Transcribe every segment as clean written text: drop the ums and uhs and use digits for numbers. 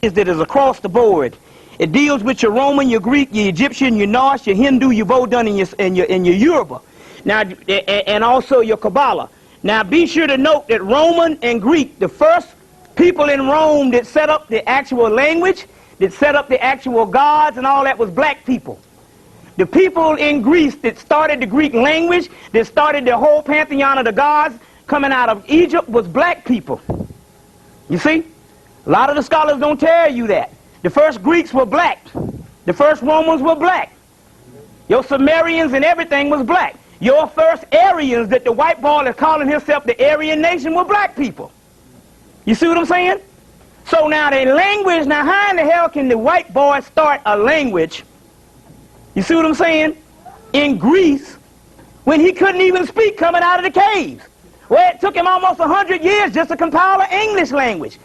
that is across the board. It deals with your Roman, your Greek, your Egyptian, your Norse, your Hindu, your Vodun, and your Yoruba. Now, and also your Kabbalah. Now, be sure to note that Roman and Greek, the first people in Rome that set up the actual language, that set up the actual gods and all that, was black people. The people in Greece that started the Greek language, that started the whole pantheon of the gods coming out of Egypt, was black people. You see? A lot of the scholars don't tell you that. The first Greeks were black. The first Romans were black. Your Sumerians and everything was black. Your first Aryans that the white boy is calling himself the Aryan nation were black people. You see what I'm saying? So now the language, now how in the hell can the white boy start a language, you see what I'm saying, in Greece when he couldn't even speak coming out of the caves? Well, it took him almost 100 years just to compile an English language.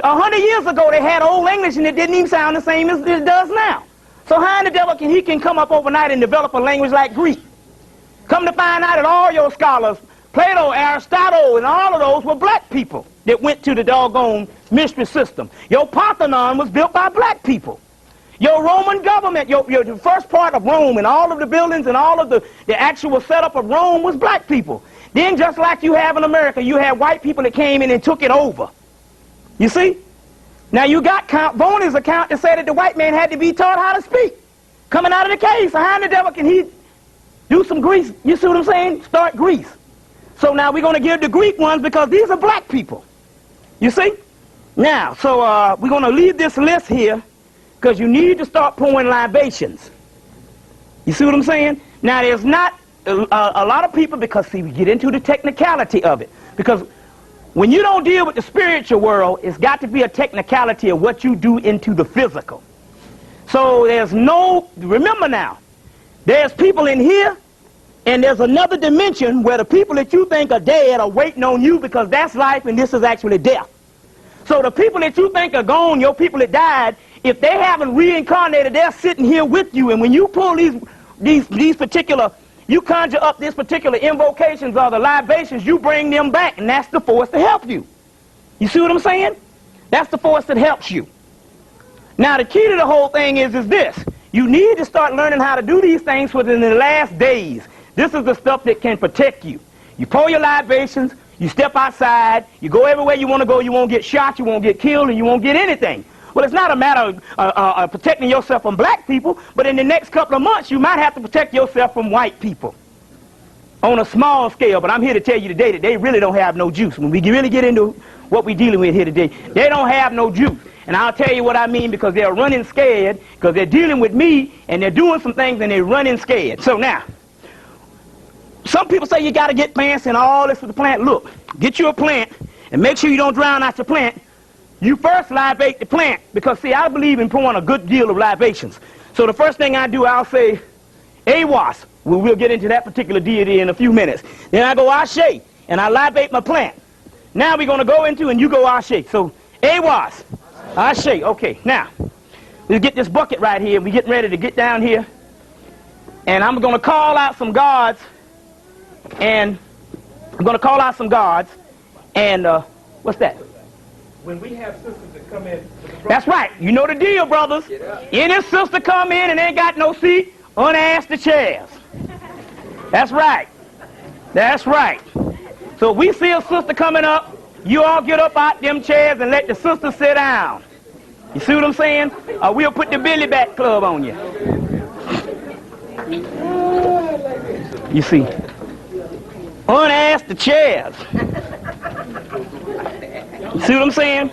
100 years ago they had Old English and it didn't even sound the same as it does now. So how in the devil can he come up overnight and develop a language like Greek? Come to find out that all your scholars, Plato, Aristotle, and all of those were black people that went to the doggone mystery system. Your Parthenon was built by black people. Your Roman government, the first part of Rome and all of the buildings and all of the actual setup of Rome was black people. Then just like you have in America, you had white people that came in and took it over. You see? Now you got Count Boney's account that said that the white man had to be taught how to speak. Coming out of the cave, so how in the devil can he do some Greece? You see what I'm saying? Start Greece. So now we're going to give the Greek ones because these are black people. You see? Now, so we're going to leave this list here because you need to start pouring libations. You see what I'm saying? Now, there's not a lot of people, because, see, we get into the technicality of it. Because when you don't deal with the spiritual world, it's got to be a technicality of what you do into the physical. So there's no, remember now, there's people in here, and there's another dimension where the people that you think are dead are waiting on you, because that's life and this is actually death. So the people that you think are gone, your people that died, if they haven't reincarnated, they're sitting here with you. And when you pull these particular, you conjure up these particular invocations or the libations, you bring them back, and that's the force to help you. You see what I'm saying? That's the force that helps you. Now the key to the whole thing is this. You need to start learning how to do these things within the last days. This is the stuff that can protect you. You pour your libations, you step outside, you go everywhere you want to go, you won't get shot, you won't get killed, and you won't get anything. Well, it's not a matter of protecting yourself from black people, but in the next couple of months, you might have to protect yourself from white people on a small scale. But I'm here to tell you today that they really don't have no juice. When we really get into what we're dealing with here today, they don't have no juice. And I'll tell you what I mean, because they're running scared, because they're dealing with me, and they're doing some things, and they're running scared. So now, some people say you got to get plants and all this for the plant. Look, get you a plant, and make sure you don't drown out your plant. You first libate the plant, because, see, I believe in pouring a good deal of libations. So the first thing I do, I'll say, Awas. We'll get into that particular deity in a few minutes. Then I go Ashe, and I libate my plant. Now we're going to go into, and you go Ashe. So, Awas. Ashe. Okay, now, we'll get this bucket right here. We're getting ready to get down here. And I'm going to call out some gods. And I'm going to call out some gods. And, what's that? When we have sisters that come in, that's right. You know the deal, brothers. Any sister come in and ain't got no seat, unask the chairs. That's right. That's right. So if we see a sister coming up, you all get up out them chairs and let the sister sit down. You see what I'm saying? Or we'll put the Billy Bat Club on you. You see? Unask the chairs. See what I'm saying?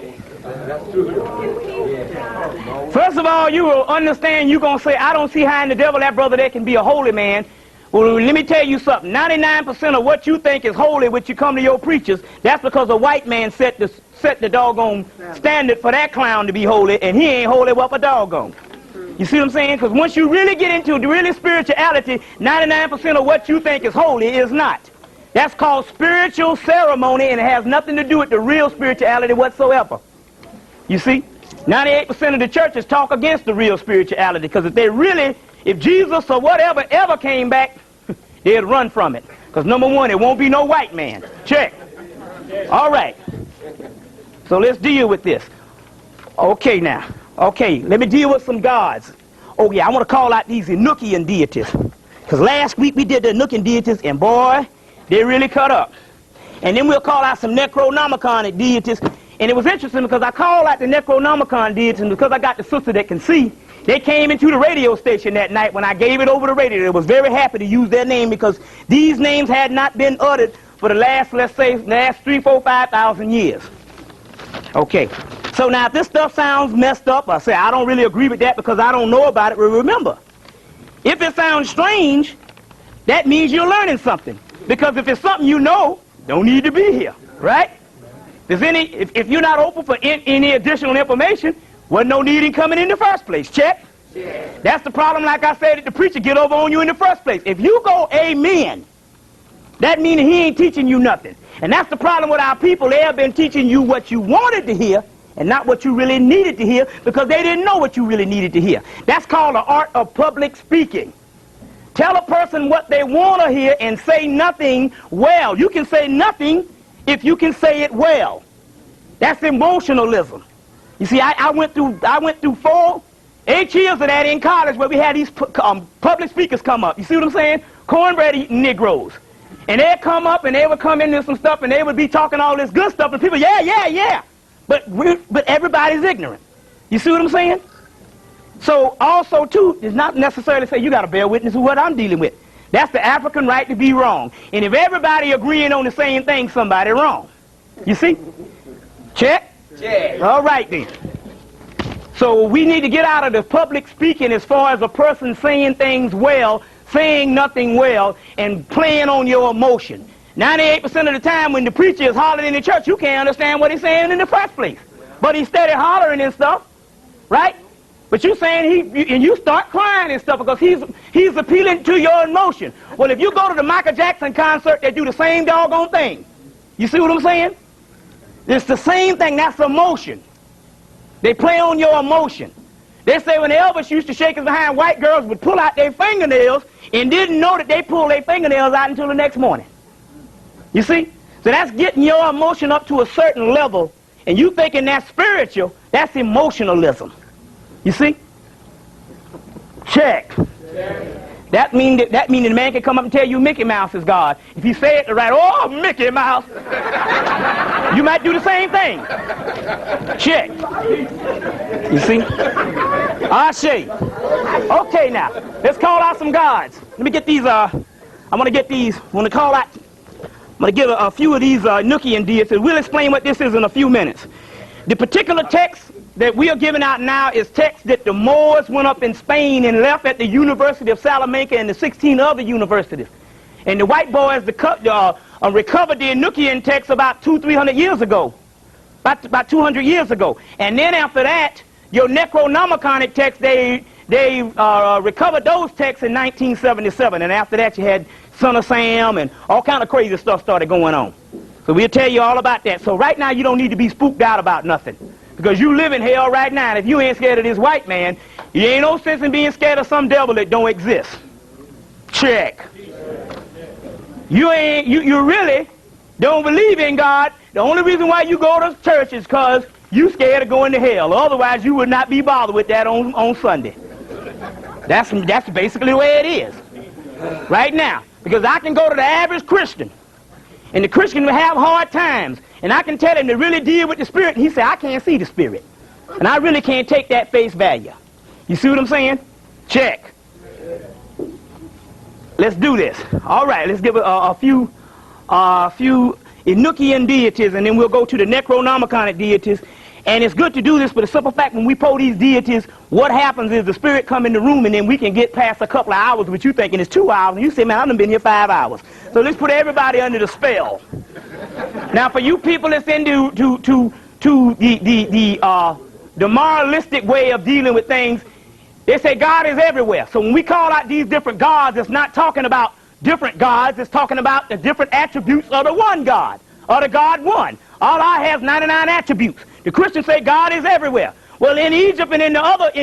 First of all, you will understand, you're going to say, I don't see how in the devil that brother there can be a holy man. Well, let me tell you something. 99% of what you think is holy, which you come to your preachers, that's because a white man set the doggone standard for that clown to be holy, and he ain't holy worth a doggone. You see what I'm saying? Because once you really get into the really spirituality, 99% of what you think is holy is not. That's called spiritual ceremony, and it has nothing to do with the real spirituality whatsoever. You see? 98% of the churches talk against the real spirituality, because if Jesus or whatever ever came back, they'd run from it. Because number one, it won't be no white man. Check. All right. So let's deal with this. Okay now. Okay, let me deal with some gods. Oh yeah, I want to call out these Enochian deities. Because last week we did the Enochian deities, and boy, they really cut up. And then we'll call out some Necronomicon deities. And it was interesting because I called out the Necronomicon deities because I got the sister that can see. They came into the radio station that night when I gave it over the radio. They was very happy to use their name because these names had not been uttered for the last, let's say, last 3, 4, 5,000 years. Okay. So now if this stuff sounds messed up, I say I don't really agree with that because I don't know about it. But remember, if it sounds strange, that means you're learning something. Because if it's something you know, don't need to be here, right? If you're not open for any additional information, wasn't no need in coming in the first place. Check? Yeah. That's the problem, like I said, that the preacher get over on you in the first place. If you go amen, that means he ain't teaching you nothing. And that's the problem with our people. They have been teaching you what you wanted to hear and not what you really needed to hear because they didn't know what you really needed to hear. That's called the art of public speaking. Tell a person what they want to hear and say nothing well. You can say nothing if you can say it well. That's emotionalism. You see, I went through 8 years of that in college where we had these public speakers come up. You see what I'm saying? Cornbread eating Negroes. And they'd come up and they would come into some stuff and they would be talking all this good stuff and people, yeah. But everybody's ignorant. You see what I'm saying? So also, too, it's not necessarily say you got to bear witness to what I'm dealing with. That's the African right to be wrong. And if everybody agreeing on the same thing, somebody wrong. You see? Check? Check. All right, then. So we need to get out of the public speaking as far as a person saying things well, saying nothing well, and playing on your emotion. 98% of the time when the preacher is hollering in the church, you can't understand what he's saying in the first place. But he's steady hollering and stuff, right? But you're saying and you start crying and stuff because he's appealing to your emotion. Well, if you go to the Michael Jackson concert, they do the same doggone thing. You see what I'm saying? It's the same thing. That's emotion. They play on your emotion. They say when Elvis used to shake his behind, white girls would pull out their fingernails and didn't know that they pulled their fingernails out until the next morning. You see? So that's getting your emotion up to a certain level, and you thinking that's spiritual, that's emotionalism. You see? Check. That means that the man can come up and tell you Mickey Mouse is God. If he say it right, oh, Mickey Mouse, you might do the same thing. Check. You see? I see. Okay, now, let's call out some gods. Let me get these, I'm going to give a few of these Enochian deities. We'll explain what this is in a few minutes. The particular text that we are giving out now is text that the Moors went up in Spain and left at the University of Salamanca and the 16 other universities. And the white boys recovered the Enochian text about 200-300 years ago. About 200 years ago. And then after that, your Necronomiconic text, they recovered those texts in 1977. And after that, you had Son of Sam and all kind of crazy stuff started going on. So we'll tell you all about that. So right now, you don't need to be spooked out about nothing. Because you live in hell right now, and if you ain't scared of this white man, you ain't no sense in being scared of some devil that don't exist. Check. You really don't believe in God. The only reason why you go to church is because you scared of going to hell. Otherwise, you would not be bothered with that on Sunday. That's basically the way it is. Right now. Because I can go to the average Christian, and the Christian will have hard times. And I can tell him to really deal with the spirit. And he said, I can't see the spirit. And I really can't take that face value. You see what I'm saying? Check. Let's do this. All right, let's give a few Enochian deities, and then we'll go to the Necronomiconic deities. And it's good to do this for the simple fact when we pull these deities, what happens is the spirit come in the room, and then we can get past a couple of hours, which you thinking is 2 hours, and you say, man, I've been here 5 hours. So let's put everybody under the spell. Now, for you people that's into the moralistic way of dealing with things, they say God is everywhere. So when we call out these different gods, it's not talking about different gods. It's talking about the different attributes of the one God, or the God one. Allah has 99 attributes. The Christians say God is everywhere. Well, in Egypt and in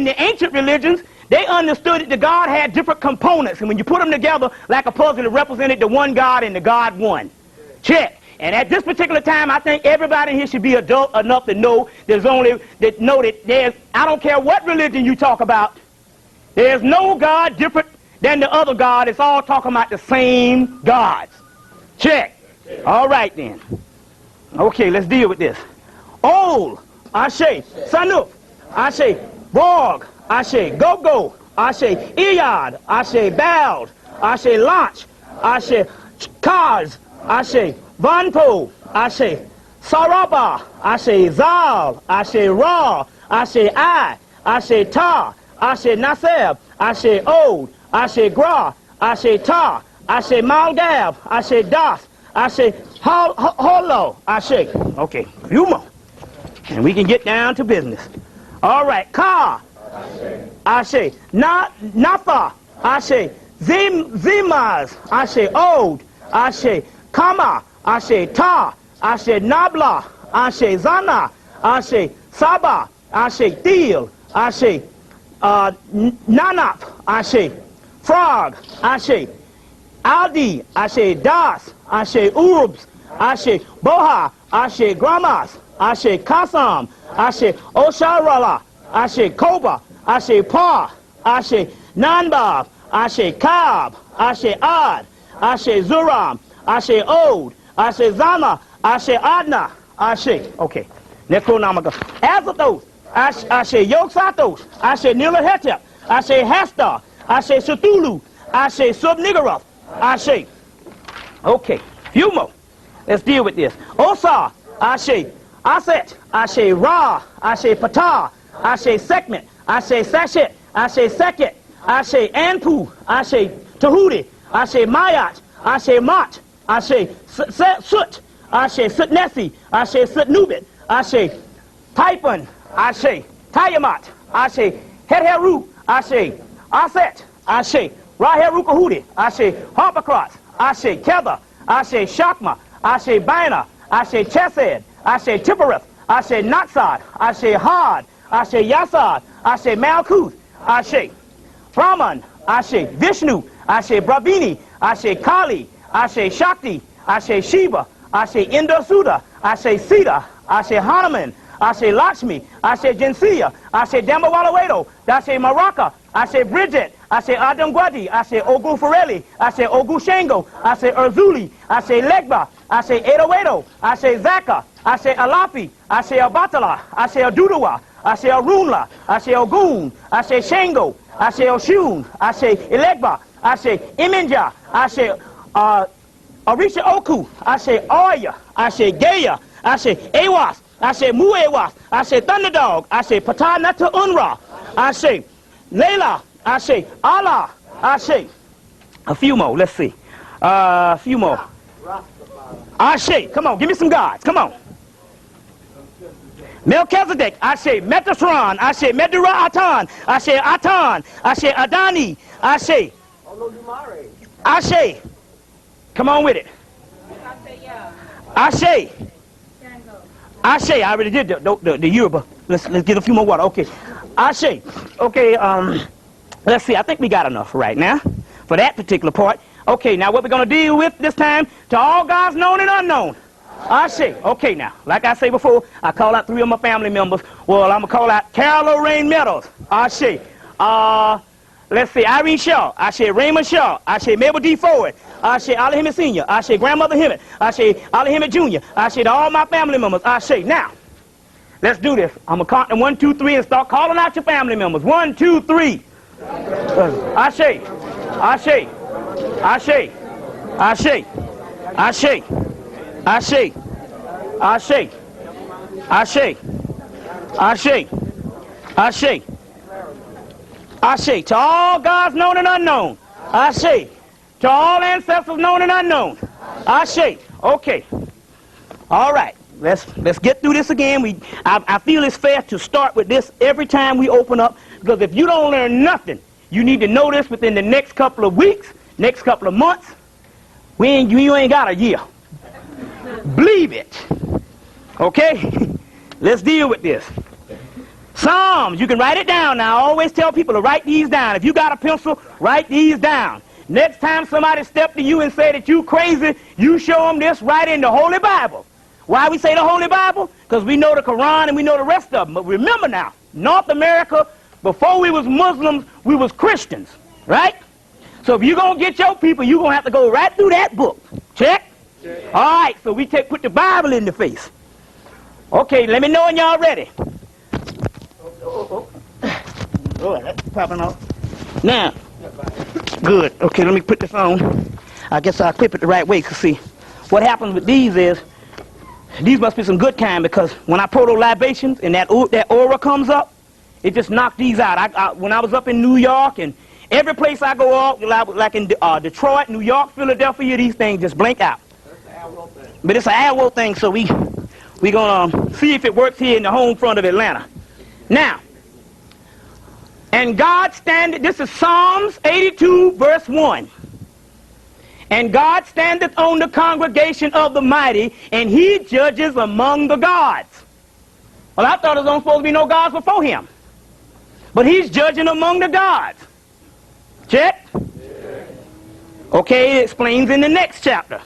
the ancient religions, they understood that God had different components, and when you put them together like a puzzle, it represented the one God and the God one. Check. And at this particular time, I think everybody here should be adult enough to know that there's, I don't care what religion you talk about, there's no God different than the other God. It's all talking about the same gods. Check. All right then. Okay, let's deal with this. Ol, Ashe, Sanuk, Ashe, Borg, Ashe, Go-Go, Ashe, Iyad, Ashe, Bald, Ashe, Launch, Ashe, Kaz, Ashe, Vanpo, Ashe, Saraba, Ashe, Zal, Ashe, Ra, Ashe, I, Ashe, Ta, Ashe, Naseb, Ashe, Od, Ashe, Gra, Ashe, Ta, Ashe, Malgab, Ashe, Das, Ashe, Holo, Ashe. Okay, few more. And we can get down to business. All right, Ka, Ashe, Nafa, Ashe, Zimaz, Ashe, Od, Ashe, Kama, Ashe, Ta, Ashe, Nabla, Ashe, Zana, Ashe, Saba, Ashe, Thiel, Ashe, Nanap, Ashe, Frog, Ashe, Aldi, Ashe, Das, Ashe, Urbs, Ashe, Boha, Ashe, Gramas, Ashe, Kasam, Ashe, Osharala, Ashe, Koba, Ashe, Pa, Ashe, Nanbab, Ashe, Kab, Ashe, Ad, Ashe, Zuram, Ashe, Od, Ashe, Zama, Ashe, Adna, Ashe. Okay, next pronoun. Azathos, Ashe, Yoksathos, Ashe, Nilahetep, Ashe, Hasta, Ashe, Cthulhu, Ashe, Subnigaroth, Ashe. Okay, few more. Let's deal with this. Osa, Ashe, Aset, Ashe, Ra, Ashe, Patah, Ashe, Sekmet, Ashe, Sashet, Ashe, Seket, Ashe, Anpu, Ashe, Tahuti, Ashe, Mayat, Ashe, Mat, Ashe, Sut, Ashe, Sutnesi, Ashe, Sutnubit, Ashe, Typhon, Ashe, Tayamat, Ashe, Hetheru, Ashe, Aset, Ashe, Raherukahuti, Ashe, Harpocrat, Ashe, Kether, Ashe, Shakma, Ashe, Bina, Ashe, Chesed, Ashe, Tippereth, Ashe, Natsad, Ashe, Had, Ashe, Yasad, Ashe, Malkuth, Ashe, Brahman, Ashe, Vishnu, Ashe, Brahmini, Ashe, Kali, Ashe, Shakti, Ashe, Shiva, Ashe, Indosuda, Ashe, Sita, Ashe, Hanuman, Ashe, Lakshmi, Ashe, Jinsiya, Ashe, Dambawalawedo, Ashe, Maraka, Ashe, Bridget, Ashe, Adam Gwadi, Ashe, Ogu Fareli, Ashe, Ogu Shango, Ashe, Urzuli, Ashe, Legba, Ashe, Edowedo, Ashe, Zaka, Ashe, Alapi, Ashe, Abatala, Ashe, Adudawa, Ashe, Arunla, Ashe, Ogun, Ashe, Shango, Ashe, Oshun, Ashe, Elegba, Ashe, Iminja, Ashe, Arisha Oku, Ashe, Oya, Ashe, Gaya, Ashe, Awas, Ashe, Muewas, Ashe, Thunderdog, Ashe, Patanata Unra, Ashe, Layla, Ashe, Allah, Ashe. A few more, let's see. A few more. Ashe, come on, give me some gods, come on. Melchizedek, Ashe, Metatron, Ashe, Medura Atan, Ashe, Atan, Ashe, Adani, Ashe. Ashe. Come on with it. Ashe. Ashe, I already did the Yoruba. Let's get a few more water. Okay. Ashe. Okay, let's see. I think we got enough right now for that particular part. Okay, now what we're going to deal with this time, to all gods known and unknown. Ashe. Okay, now, like I say before, I call out 3 of my family members. Well, I'm going to call out Carol Lorraine Meadows. Ashe. Let's see, Irene Shaw. Ashe, Raymond Shaw. Ashe, Mabel D. Ford. Ashe, Ali Hemmitt Sr. Ashe, Grandmother Hemmitt. Ashe, Ali Hemmitt Jr. Ashe, to all my family members. Ashe. Now, let's do this. I'm going to count them 1, 2, 3 and start calling out your family members. 1, 2, 3. Ashe. Ashe. Ashe. Ashe. Ashe. Ashe. Ashe. Ashe. Ashe. Ashe. Ashe. To all gods known and unknown. Ashe. To all ancestors known and unknown. Ashe. Okay. All right. Let's get through this again. I feel it's fair to start with this every time we open up, because if you don't learn nothing, you need to know this within the next couple of weeks, next couple of months. You ain't got a year. Believe it. Okay? Let's deal with this. Psalms, you can write it down now. I always tell people to write these down. If you got a pencil, write these down. Next time somebody step to you and say that you crazy, you show them this right in the Holy Bible. Why we say the Holy Bible? Because we know the Quran and we know the rest of them. But remember now, North America, before we was Muslims, we was Christians, right? So if you're going to get your people, you're going to have to go right through that book. Check? All right, so we put the Bible in the face. Okay, let me know when y'all ready. Oh, that's popping off. Now, good. Okay, let me put this on. I guess I'll clip it the right way, because see, what happens with these is, these must be some good kind, because when I pour those libations and that aura comes up, it just knocked these out. When I was up in New York and every place I go out, like in Detroit, New York, Philadelphia, these things just blink out. That's an arrow thing. But it's an arrow thing, so we gonna see if it works here in the home front of Atlanta. Now, and God standeth, this is Psalms 82, verse 1. And God standeth on the congregation of the mighty, and he judges among the gods. Well, I thought there was supposed to be no gods before him. But he's judging among the gods. Check? Okay, it explains in the next chapter.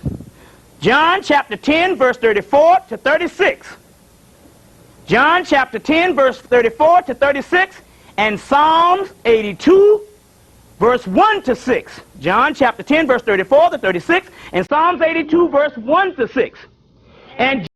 John chapter 10, verse 34 to 36. John chapter 10, verse 34 to 36, and Psalms 82, verse 1 to 6. John chapter 10, verse 34 to 36, and Psalms 82, verse 1 to 6. And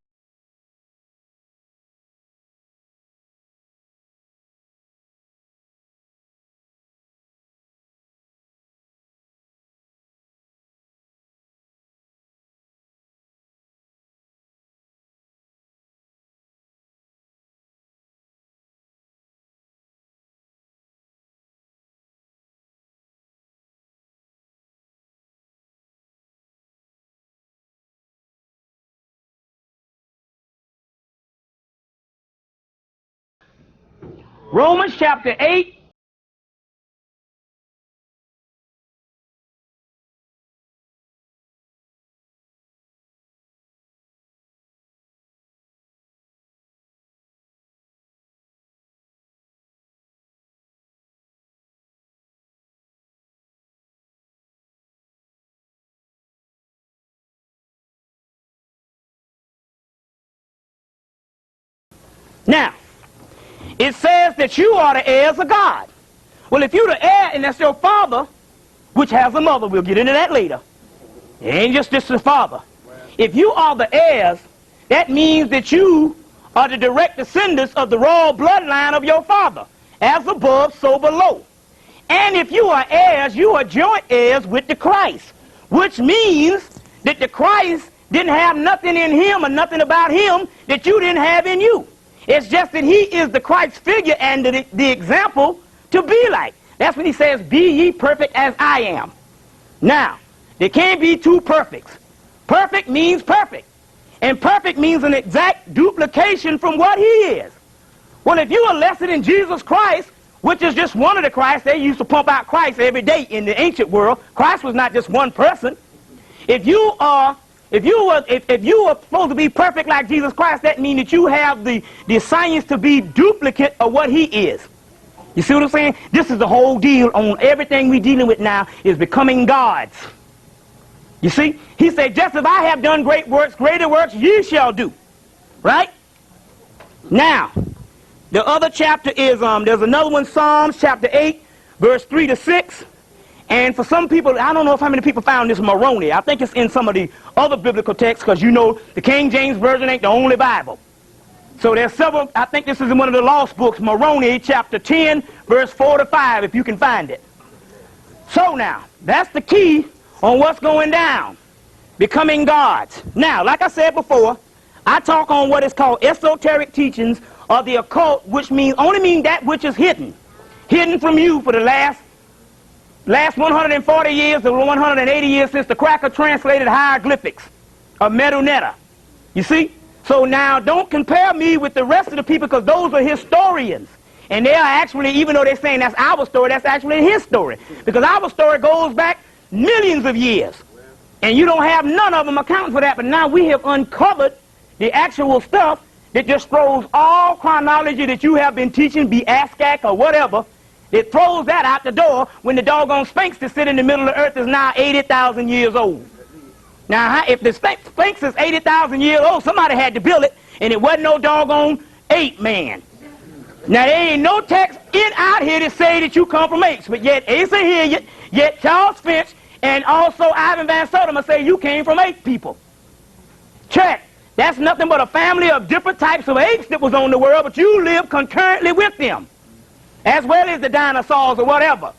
Romans chapter 8. Now, it says that you are the heirs of God. Well, if you're the heir and that's your father, which has a mother, we'll get into that later. It ain't just the father. If you are the heirs, that means that you are the direct descendants of the royal bloodline of your father. As above, so below. And if you are heirs, you are joint heirs with the Christ, which means that the Christ didn't have nothing in him or nothing about him that you didn't have in you. It's just that he is the Christ figure and the example to be like. That's when he says, be ye perfect as I am. Now, there can't be two perfects. Perfect means perfect. And perfect means an exact duplication from what he is. Well, if you are lesser than Jesus Christ, which is just one of the Christs, they used to pump out Christ every day in the ancient world. Christ was not just one person. If you were supposed to be perfect like Jesus Christ, that means that you have the science to be duplicate of what he is. You see what I'm saying? This is the whole deal on everything we're dealing with now is becoming gods. You see? He said, just as I have done great works, greater works ye shall do. Right? Now, the other chapter is, there's another one, Psalms chapter 8, verse 3 to 6. And for some people, I don't know how many people found this Moroni. I think it's in some of the other biblical texts because you know the King James Version ain't the only Bible. So there's several, I think this is in one of the lost books, Moroni chapter 10, verse 4 to 5, if you can find it. So now, that's the key on what's going down. Becoming gods. Now, like I said before, I talk on what is called esoteric teachings of the occult, which only mean that which is hidden. Hidden from you for the last 140 years or 180 years since the cracker translated hieroglyphics of Medunetta. You see? So now don't compare me with the rest of the people because those are historians. And they are actually, even though they're saying that's our story, that's actually his story. Because our story goes back millions of years. And you don't have none of them accounting for that. But now we have uncovered the actual stuff that just throws all chronology that you have been teaching, be ASCAC or whatever, It throws that out the door when the doggone Sphinx that sit in the middle of the earth is now 80,000 years old. Now, if the Sphinx is 80,000 years old, somebody had to build it, and it wasn't no doggone ape man. Now, there ain't no text out here to say that you come from apes, but yet Asa here, yet Charles Finch, and also Ivan Van Sertima say you came from ape people. Check. That's nothing but a family of different types of apes that was on the world, but you live concurrently with them, as well as the dinosaurs or whatever.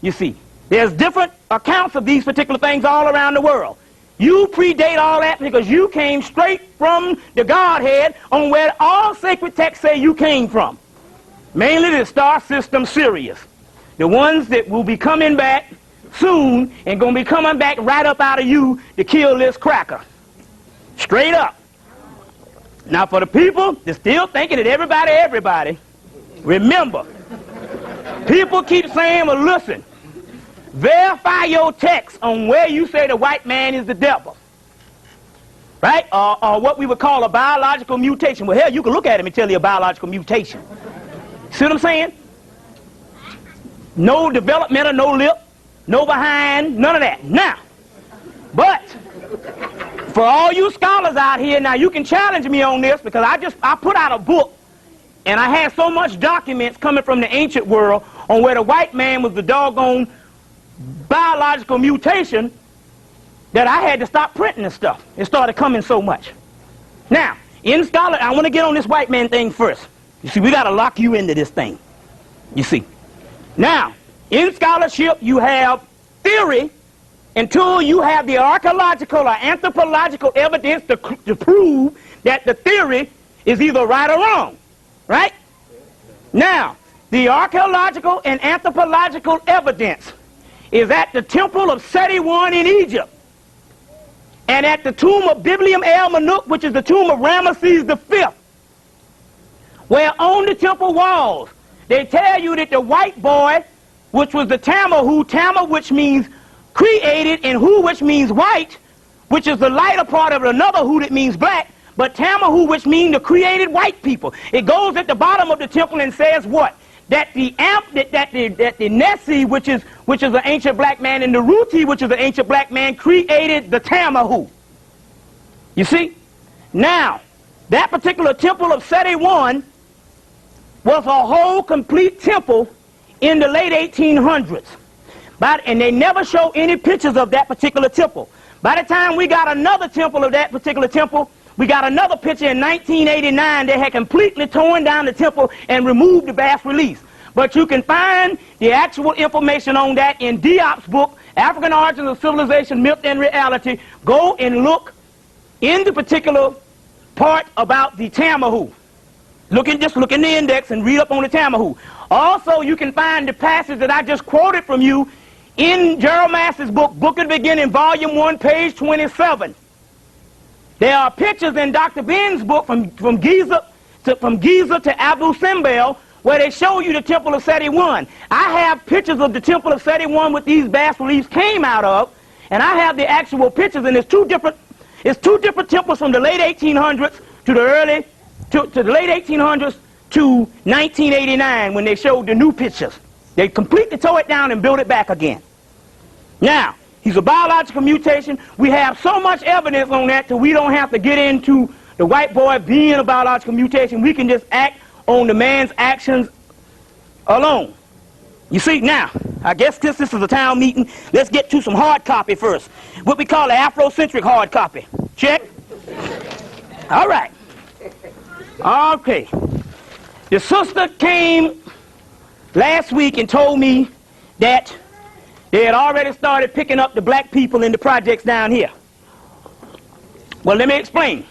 You see, there's different accounts of these particular things all around the world. You predate all that because you came straight from the Godhead on where all sacred texts say you came from. Mainly the star system Sirius. The ones that will be coming back soon and going to be coming back right up out of you to kill this cracker. Straight up. Now for the people that's still thinking that everybody, remember, people keep saying, well listen, verify your text on where you say the white man is the devil. Right? Or what we would call a biological mutation. Well, hell, you can look at him and tell you a biological mutation. See what I'm saying? No developmental, no lip, no behind, none of that. Now, but for all you scholars out here, now you can challenge me on this because I put out a book and I had so much documents coming from the ancient world on where the white man was the doggone biological mutation that I had to stop printing the stuff. It started coming so much. Now, in scholar, I want to get on this white man thing first. You see, we got to lock you into this thing. You see. Now, in scholarship, you have theory until you have the archaeological or anthropological evidence to prove that the theory is either right or wrong. Right? Now, the archaeological and anthropological evidence is at the temple of Seti I in Egypt and at the tomb of Biblium El Manuk, which is the tomb of Ramesses V, where on the temple walls they tell you that the white boy, which was the Tamahu, Tama which means created and Hu which means white, which is the lighter part of another Hu that means black, but Tamahu which means the created white people. It goes at the bottom of the temple and says what? That the Nessi, which is an ancient black man, and the Ruti, which is an ancient black man, created the Tamahu. You see? Now, that particular temple of Seti I was a whole complete temple in the late 1800s. And they never show any pictures of that particular temple. By the time we got another temple of that particular temple, we got another picture in 1989. They had completely torn down the temple and removed the bas-reliefs. But you can find the actual information on that in Diop's book, African Origins of Civilization, Myth and Reality. Go and look in the particular part about the Tamahu. Just look in the index and read up on the Tamahu. Also, you can find the passage that I just quoted from you in Gerald Massey's book, Book of the Beginning, Volume 1, page 27. There are pictures in Dr. Ben's book from Giza to Abu Simbel where they show you the Temple of Seti I. I have pictures of the Temple of Seti I with these bas-reliefs came out of, and I have the actual pictures, and it's two different temples from the late 1800s to the late 1800s to 1989 when they showed the new pictures. They completely tore it down and built it back again. Now, he's a biological mutation. We have so much evidence on that that we don't have to get into the white boy being a biological mutation. We can just act on the man's actions alone. You see, now, I guess this is a town meeting. Let's get to some hard copy first. What we call the Afrocentric hard copy. Check? All right. Okay. The sister came last week and told me that they had already started picking up the black people in the projects down here. Well, let me explain.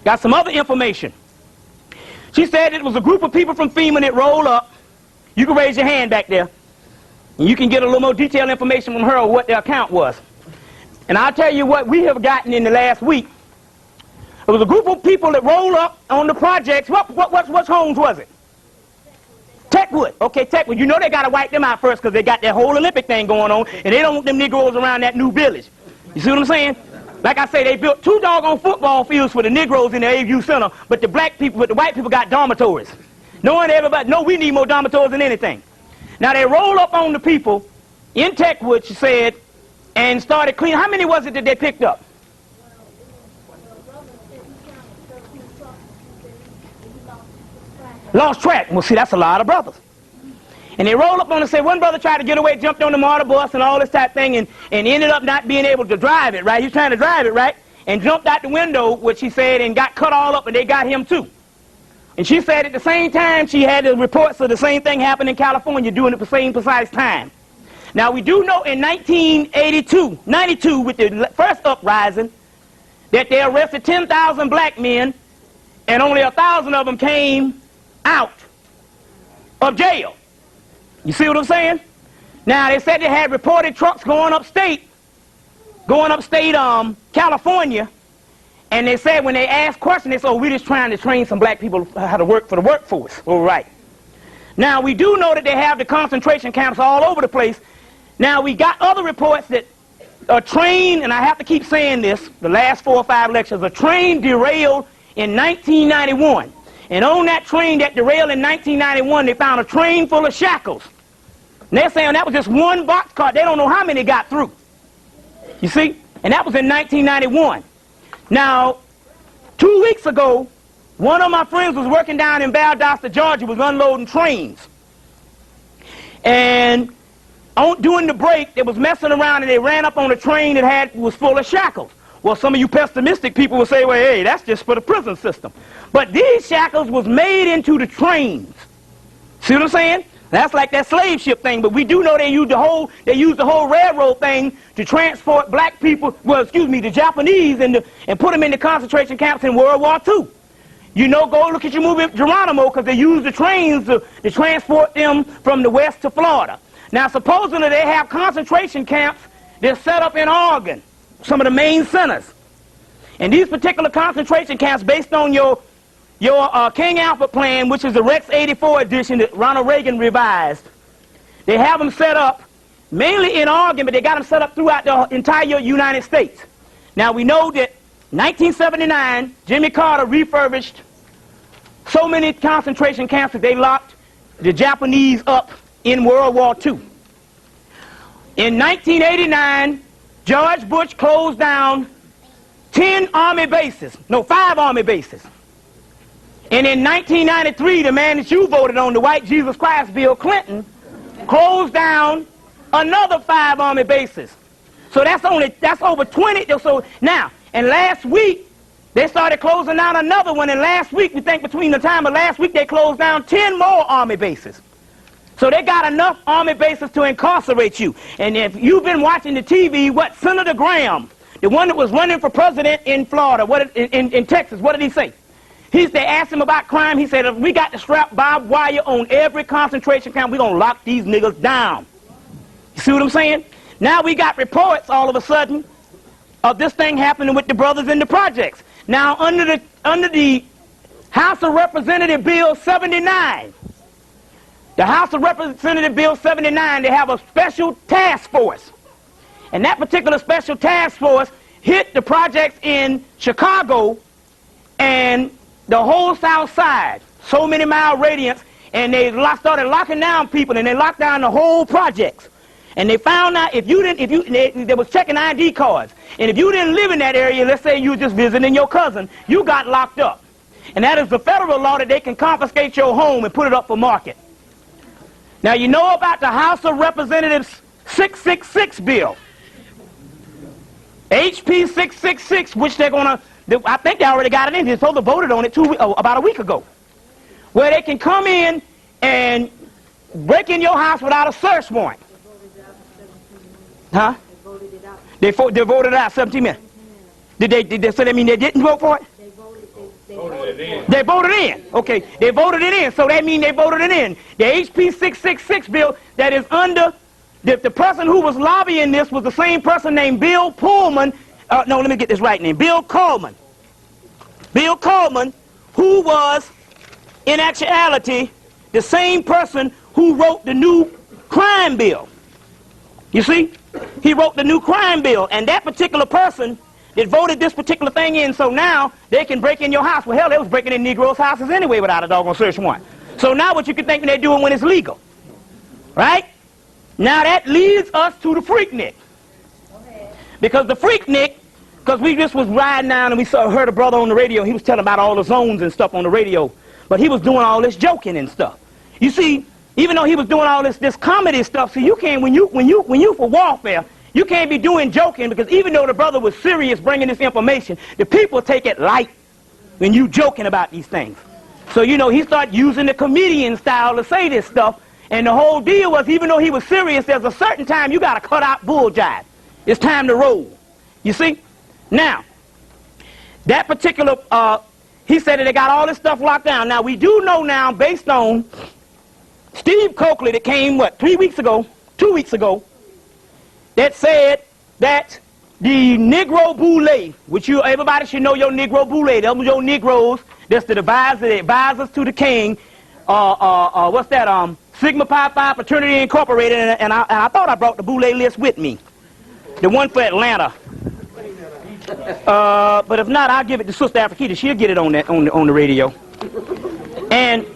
Got some other information. She said it was a group of people from FEMA that rolled up. You can raise your hand back there, and you can get a little more detailed information from her on what their account was. And I'll tell you what we have gotten in the last week. It was a group of people that rolled up on the projects. What homes was it? Techwood. Okay, Techwood. You know they got to wipe them out first because they got that whole Olympic thing going on, and they don't want them Negroes around that new village. You see what I'm saying? Like I say, they built 2 doggone football fields for the Negroes in the AVU Center, but the white people got dormitories. Knowing everybody, no, we need more dormitories than anything. Now they roll up on the people in Techwood, she said, and started cleaning. How many was it that they picked up? Lost track. Well, see, that's a lot of brothers. And they roll up on and say, one brother tried to get away, jumped on the MARTA bus and all this type of thing, and ended up not being able to drive it, right? He was trying to drive it, right? And jumped out the window, which she said, and got cut all up, and they got him too. And she said at the same time, she had the reports of the same thing happened in California, doing it at the same precise time. Now, we do know in 92, with the first uprising, that they arrested 10,000 black men, and only 1,000 of them came out of jail. You see what I'm saying? Now, they said they had reported trucks going upstate, California, and they said when they asked questions, they said, oh, we're just trying to train some black people how to work for the workforce. All right. Now, we do know that they have the concentration camps all over the place. Now, we got other reports that a train, and I have to keep saying this, the last 4 or 5 lectures, a train derailed in 1991. And on that train that derailed in 1991, they found a train full of shackles. And they're saying that was just one boxcar. They don't know how many got through. You see? And that was in 1991. Now, 2 weeks ago, one of my friends was working down in Valdosta, Georgia, was unloading trains. And during the break, they was messing around and they ran up on a train that was full of shackles. Well, some of you pessimistic people will say, well, hey, that's just for the prison system. But these shackles was made into the trains. See what I'm saying? That's like that slave ship thing, but we do know they used the whole railroad thing to transport black people, the Japanese, and put them in the concentration camps in World War II. You know, go look at your movie Geronimo, because they used the trains to transport them from the west to Florida. Now, supposedly they have concentration camps that's set up in Oregon, some of the main centers. And these particular concentration camps, based on your King Alfred plan, which is the Rex 84 edition that Ronald Reagan revised, they have them set up mainly in Oregon, but they got them set up throughout the entire United States. Now, we know that 1979, Jimmy Carter refurbished so many concentration camps that they locked the Japanese up in World War II. In 1989, George Bush closed down 5 army bases. And in 1993, the man that you voted on, the white Jesus Christ, Bill Clinton, closed down another 5 army bases. So that's over 20. So now, and last week, they started closing down another one. And last week, we think between the time of last week, they closed down 10 more army bases. So they got enough army bases to incarcerate you. And if you've been watching the TV, Senator Graham, the one that was running for president in Florida, in Texas, what did he say? They asked him about crime. He said, if we got to strap barbed wire on every concentration camp, we're going to lock these niggas down. You see what I'm saying? Now we got reports all of a sudden of this thing happening with the brothers in the projects. Now, under the House of Representative Bill 79, the House of Representative Bill 79, they have a special task force. And that particular special task force hit the projects in Chicago and the whole South Side, so many mile radius, and they started locking down people, and they locked down the whole projects. And they found out they was checking ID cards. And if you didn't live in that area, let's say you were just visiting your cousin, you got locked up. And that is the federal law that they can confiscate your home and put it up for market. Now, you know about the House of Representatives 666 bill. HP 666, which they're going to, I think they already got it in. They're supposed to voted on it about a week ago. Where they can come in and break in your house without a search warrant. Huh? They voted it out 17 minutes. Did they say that mean they didn't vote for it? They voted it in. Okay, they voted it in, so that means they voted it in. The HP 666 bill that is under, the person who was lobbying this was the same person named Bill Pullman. No, let me get this right name. Bill Coleman. Bill Coleman, who was, in actuality, the same person who wrote the new crime bill. You see? He wrote the new crime bill, and that particular person that voted this particular thing in, so now they can break in your house. Well, hell, they was breaking in Negroes' houses anyway without a doggone search warrant. So now what you can think they're doing when it's legal. Right? Now that leads us to the Freaknik. Because the Freaknik, because we just was riding down and we heard a brother on the radio, he was telling about all the zones and stuff on the radio, but he was doing all this joking and stuff. You see, even though he was doing all this comedy stuff, so you can't, when you for warfare, you can't be doing joking, because even though the brother was serious bringing this information, the people take it light when you joking about these things. So, you know, he started using the comedian style to say this stuff, and the whole deal was, even though he was serious, there's a certain time you got to cut out bull jive. It's time to roll. You see? Now, that particular, he said that they got all this stuff locked down. Now, we do know now, based on Steve Coakley that came, 2 weeks ago, that said that the Negro Boule, which everybody should know your Negro Boule, them your Negroes, that's the advisors to the king, what's that, Sigma Pi Phi Fraternity Incorporated, and I thought I brought the Boule list with me, the one for Atlanta. But if not, I'll give it to Sister Afriquita. She'll get it on the radio. And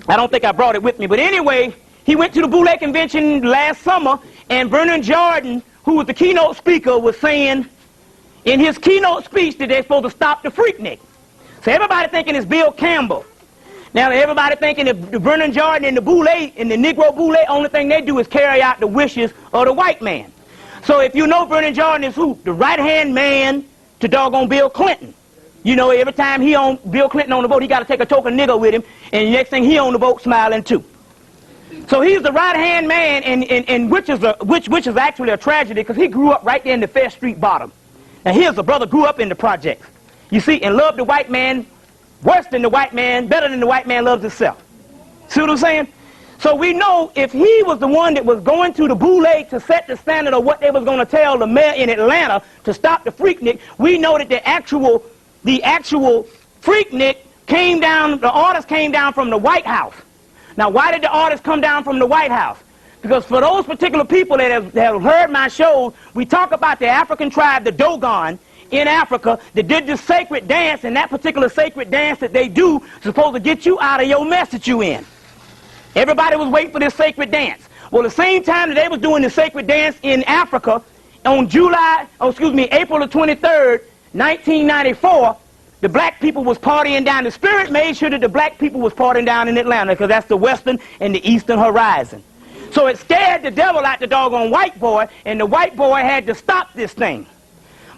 I don't think I brought it with me. But anyway, he went to the Boule convention last summer, and Vernon Jordan, who was the keynote speaker, was saying in his keynote speech that they're supposed to stop the Freaknik. So everybody thinking it's Bill Campbell. Now everybody thinking that Vernon Jordan and the Boule, and the Negro Boule, only thing they do is carry out the wishes of the white man. So if you know Vernon Jordan is who? The right-hand man to doggone Bill Clinton. You know, every time Bill Clinton on the boat, he got to take a token nigger with him, and the next thing he on the boat smiling too. So he's the right-hand man, and which is actually a tragedy, because he grew up right there in the Fair Street bottom. Now here's a brother grew up in the projects, you see, and loved the white man worse than the white man, better than the white man loves himself. See what I'm saying? So we know if he was the one that was going to the Boule to set the standard of what they was going to tell the mayor in Atlanta to stop the Freaknik, we know that the actual Freaknik came down, the orders came down from the White House. Now, why did the orders come down from the White House? Because for those particular people that have heard my shows, we talk about the African tribe, the Dogon, in Africa, that did this sacred dance, and that particular sacred dance that they do is supposed to get you out of your mess that you in. Everybody was waiting for this sacred dance. Well, the same time that they was doing the sacred dance in Africa, on April the 23rd, 1994, the black people was partying down. The Spirit made sure that the black people was partying down in Atlanta, because that's the western and the eastern horizon. So it scared the devil out the doggone white boy, and the white boy had to stop this thing.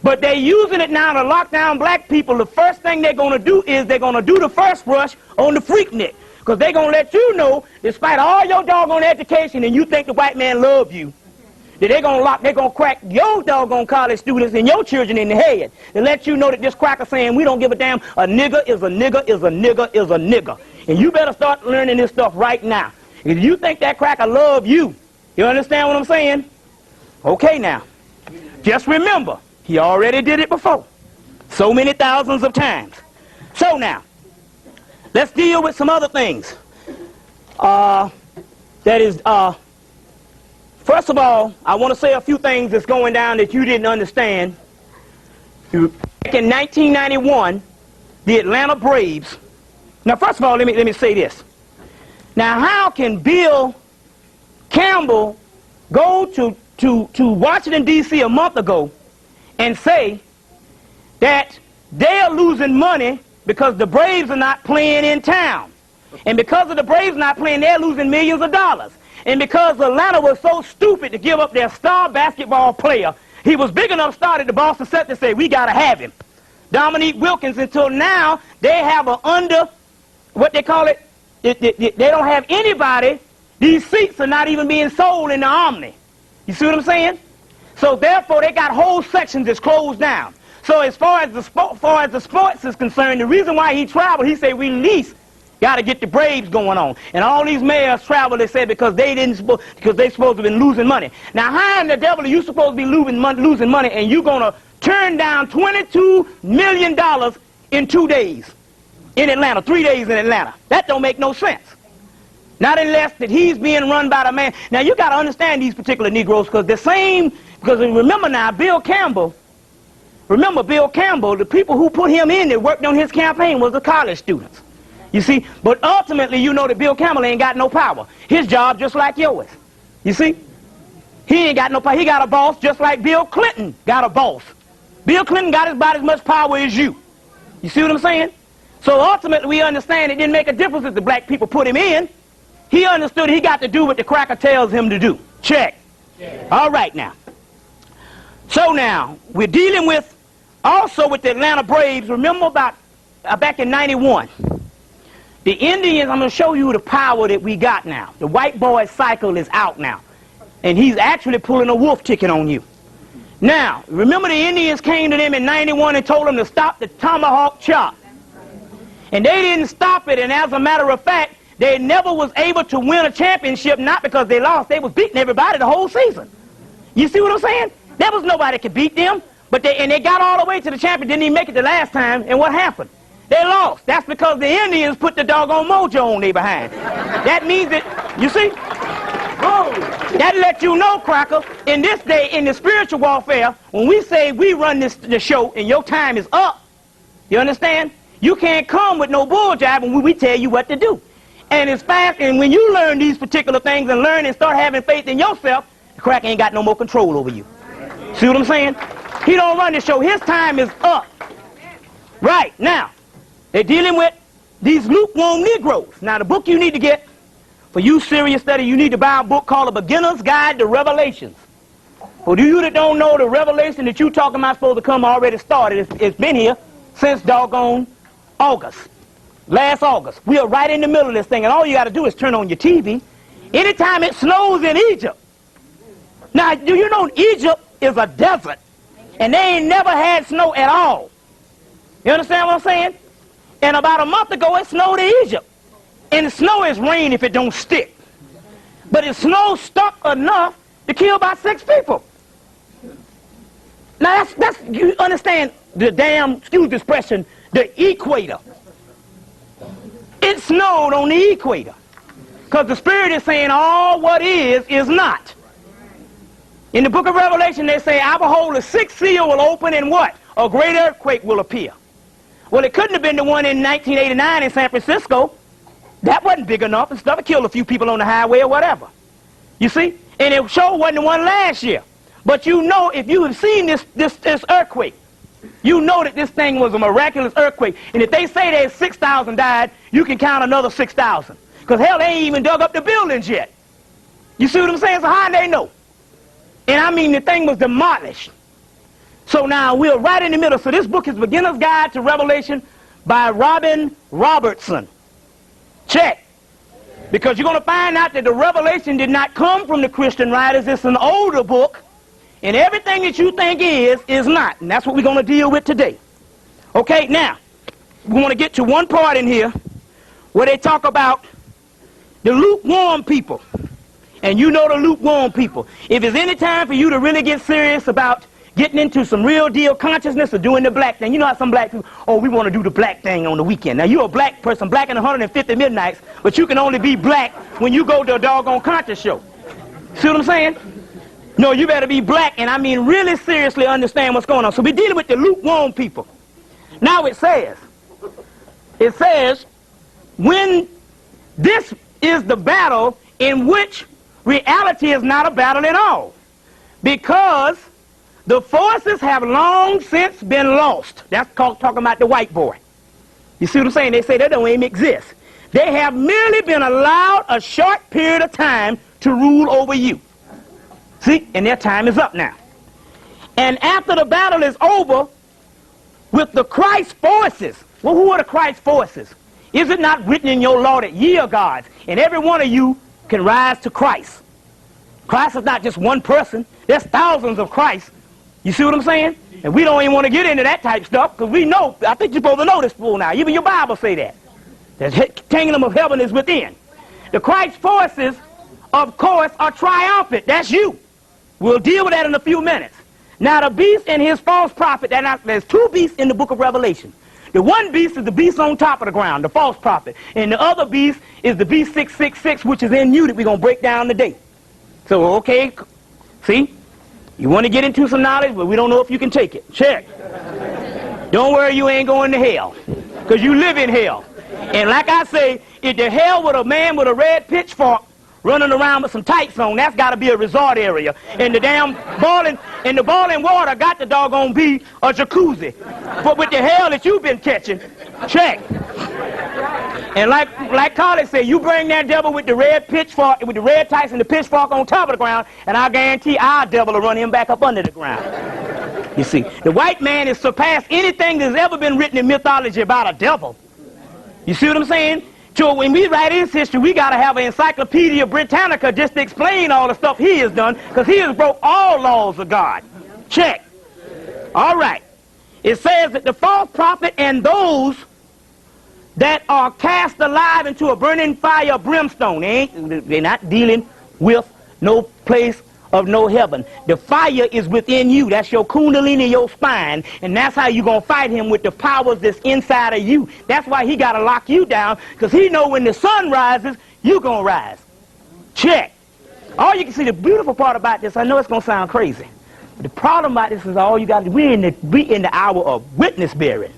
But they're using it now to lock down black people. The first thing they're going to do is they're going to do the first rush on the Freaknik. Because they're going to let you know, despite all your doggone education and you think the white man love you, that they're going to crack your doggone college students and your children in the head. To let you know that this cracker saying we don't give a damn, a nigger is a nigger is a nigger is a nigger. And you better start learning this stuff right now. If you think that cracker love you, you understand what I'm saying? Okay now. Just remember, he already did it before. So many thousands of times. So now, let's deal with some other things. First of all, I want to say a few things that's going down that you didn't understand. Back in 1991, the Atlanta Braves. Now, first of all, let me say this. Now, how can Bill Campbell go to Washington, D.C. a month ago and say that they're losing money because the Braves are not playing in town? And because of the Braves not playing, they're losing millions of dollars. And because Atlanta was so stupid to give up their star basketball player, he was big enough started the Boston Celtics to say, we got to have him. Dominique Wilkins, until now, they have what they call it, they don't have anybody. These seats are not even being sold in the Omni. You see what I'm saying? So therefore, they got whole sections that's closed down. So as far as the sports is concerned, the reason why he traveled, he said, we at least got to get the Braves going on. And all these mayors traveled, they said, because they supposed to have been losing money. Now, how in the devil are you supposed to be losing money, and you're going to turn down $22 million in 2 days in Atlanta, 3 days in Atlanta? That don't make no sense. Not unless that he's being run by the man. Now, you got to understand these particular Negroes, because remember now, Bill Campbell, the people who put him in that worked on his campaign was the college students. You see, but ultimately, you know that Bill Campbell ain't got no power. His job just like yours. You see? He ain't got no power. He got a boss just like Bill Clinton got a boss. Bill Clinton got about as much power as you. You see what I'm saying? So ultimately we understand it didn't make a difference if the black people put him in. He understood he got to do what the cracker tells him to do. Check. Yeah. All right now. So now, we're dealing with, also with the Atlanta Braves. Remember about back in 91. The Indians, I'm going to show you the power that we got now. The white boy cycle is out now. And he's actually pulling a wolf ticket on you. Now, remember the Indians came to them in 91 and told them to stop the tomahawk chop. And they didn't stop it, and as a matter of fact, they never was able to win a championship, not because they lost, they was beating everybody the whole season. You see what I'm saying? There was nobody could beat them, but they got all the way to the champion, didn't even make it the last time, and what happened? They lost. That's because the Indians put the doggone mojo on their behind. That means that, you see? That lets you know, cracker, in this day, in the spiritual warfare, when we say we run the show and your time is up, you understand? You can't come with no bull jive when we tell you what to do. And it's fast, and when you learn these particular things and learn and start having faith in yourself, the cracker ain't got no more control over you. See what I'm saying? He don't run the show. His time is up. Right, now, they're dealing with these lukewarm Negroes. Now, the book you need to get, for you serious study, you need to buy a book called A Beginner's Guide to Revelations. For you that don't know, the revelation that you talking about supposed to come already started. It's been here since doggone August. Last August. We are right in the middle of this thing, and all you got to do is turn on your TV. Anytime it snows in Egypt. Now, do you know Egypt is a desert, and they ain't never had snow at all. You understand what I'm saying? And about a month ago, it snowed in Egypt. And snow is rain if it don't stick. But if snow stuck enough to kill about 6 people. Now, that's you understand the damn, excuse the expression, the equator. It snowed on the equator. Because the Spirit is saying all what is not. In the book of Revelation, they say, I behold, the 6th seal will open, and what? A great earthquake will appear. Well, it couldn't have been the one in 1989 in San Francisco. That wasn't big enough. And stuff killed a few people on the highway or whatever. You see? And it sure wasn't the one last year. But you know, if you have seen this earthquake, you know that this thing was a miraculous earthquake. And if they say there's 6,000 died, you can count another 6,000. Because hell, they ain't even dug up the buildings yet. You see what I'm saying? So how do they know? And I mean, the thing was demolished. So now we're right in the middle. So this book is Beginner's Guide to Revelation by Robin Robertson. Check. Because you're going to find out that the revelation did not come from the Christian writers. It's an older book. And everything that you think is not. And that's what we're going to deal with today. Okay, now, we want to get to one part in here where they talk about the lukewarm people. And you know the lukewarm people. If it's any time for you to really get serious about getting into some real deal consciousness or doing the black thing, you know how some black people, oh, we want to do the black thing on the weekend. Now, you're a black person, black in 150 midnights, but you can only be black when you go to a doggone conscious show. See what I'm saying? No, you better be black, and I mean really seriously understand what's going on. So we're dealing with the lukewarm people. Now it says, when this is the battle in which reality is not a battle at all, because the forces have long since been lost. That's talking about the white boy. You see what I'm saying? They say they don't even exist. They have merely been allowed a short period of time to rule over you. See? And their time is up now. And after the battle is over, with the Christ forces, well, who are the Christ forces? Is it not written in your law that ye are gods, and every one of you can rise to Christ? Christ is not just one person. There's thousands of Christ. You see what I'm saying? And we don't even want to get into that type stuff, because we know, I think you're supposed to know this fool now. Even your Bible say that. The kingdom of heaven is within. The Christ forces, of course, are triumphant. That's you. We'll deal with that in a few minutes. Now, the beast and his false prophet, there's 2 beasts in the book of Revelation. The one beast is the beast on top of the ground, the false prophet. And the other beast is the beast 666, which is in you, that we're going to break down today. So, okay, see? You want to get into some knowledge, but we don't know if you can take it. Check. Don't worry, you ain't going to hell, because you live in hell. And like I say, if the hell with a man with a red pitchfork running around with some tights on. That's got to be a resort area. And the damn boiling water got to doggone be a jacuzzi. But with the hell that you've been catching, check. And like Carly said, you bring that devil with the red pitchfork, with the red tights and the pitchfork on top of the ground, and I guarantee our devil will run him back up under the ground. You see, the white man has surpassed anything that's ever been written in mythology about a devil. You see what I'm saying? So when we write his history, we got to have an Encyclopedia Britannica just to explain all the stuff he has done, because he has broke all laws of God. Check. All right. It says that the false prophet and those that are cast alive into a burning fire of brimstone. They're not dealing with no place of no heaven. The fire is within you. That's your kundalini, your spine. And that's how you're going to fight him, with the powers that's inside of you. That's why he got to lock you down, because he know when the sun rises, you're going to rise. Check. All you can see, the beautiful part about this, I know it's going to sound crazy, but the problem about this is all you got to do, we in the hour of witness bearing.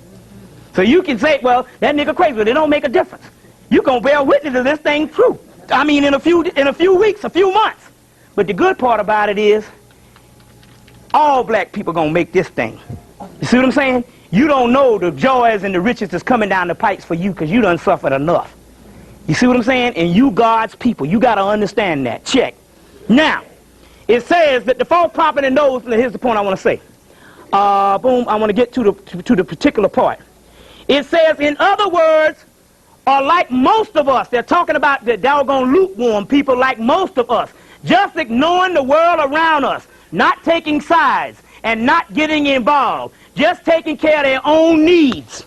So you can say, well, that nigga crazy, but it don't make a difference. You're going to bear witness to this thing true. I mean, in a few weeks, a few months. But the good part about it is, all black people going to make this thing. You see what I'm saying? You don't know the joys and the riches that's coming down the pipes for you, because you done suffered enough. You see what I'm saying? And you God's people. You got to understand that. Check. Now, it says that the false prophet and those, here's the point I want to say. Boom, I want to get to the particular part. It says, in other words, or like most of us, they're talking about the doggone lukewarm people, like most of us, just ignoring the world around us, not taking sides and not getting involved, just taking care of their own needs.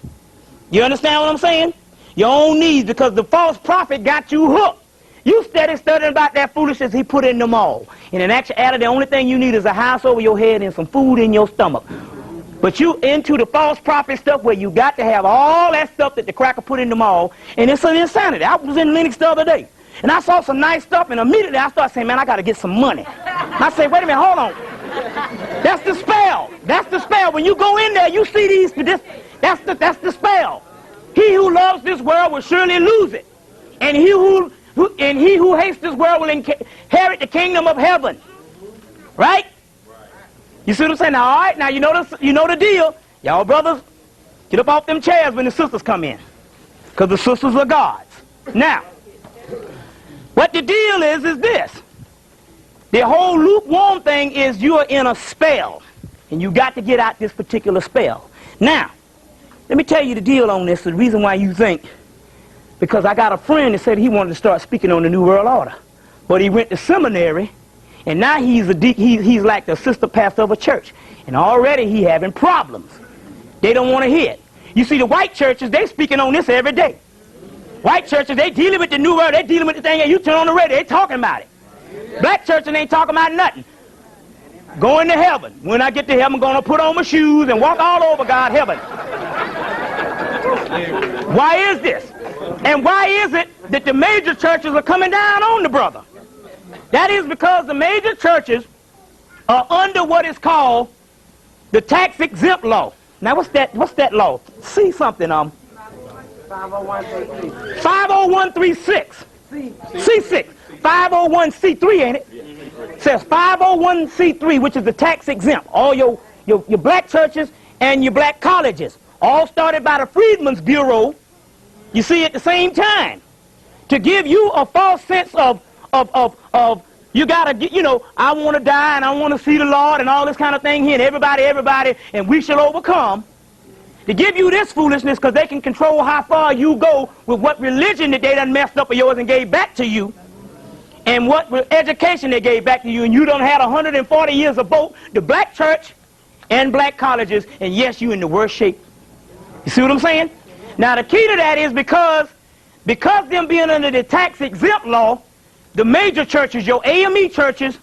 You understand what I'm saying? Your own needs, because the false prophet got you hooked. You steady studying about that foolishness he put in the mall. And in actuality, the only thing you need is a house over your head and some food in your stomach. But you into the false prophet stuff where you got to have all that stuff that the cracker put in the mall, and it's an insanity. I was in Linux the other day, and I saw some nice stuff, and immediately I started saying, man, I got to get some money. And I say, wait a minute, hold on. That's the spell. That's the spell. When you go in there, you see these, that's the spell. He who loves this world will surely lose it, and he who hates this world will inherit the kingdom of heaven. Right? You see what I'm saying? Now, all right, now you know the deal. Y'all brothers, get up off them chairs when the sisters come in, because the sisters are gods. Now, what the deal is this. The whole lukewarm thing is you are in a spell, and you got to get out this particular spell. Now, let me tell you the deal on this, the reason why you think, because I got a friend that said he wanted to start speaking on the New World Order, but he went to seminary, and now he's like the assistant pastor of a church. And already he having problems. They don't want to hear it. You see, the white churches, they speaking on this every day. White churches, they dealing with the New World, they dealing with the thing, and you turn on the radio, they talking about it. Black churches ain't talking about nothing. Going to heaven. When I get to heaven, I'm going to put on my shoes and walk all over God's heaven. Why is this? And why is it that the major churches are coming down on the brother? That is because the major churches are under what is called the tax exempt law. Now what's that law? See something 50136. C6. 501c3, ain't it? It says 501c3, which is the tax exempt. All your black churches and your black colleges, all started by the Freedmen's Bureau, you see, at the same time, to give you a false sense of you gotta get, I want to die and I want to see the Lord and all this kind of thing here, and everybody, and we shall overcome. To give you this foolishness, because they can control how far you go with what religion that they done messed up of yours and gave back to you, and what education they gave back to you, and you done had 140 years of both the black church and black colleges, and yes, you in the worst shape. You see what I'm saying? Now the key to that is because them being under the tax exempt law, the major churches, your AME churches,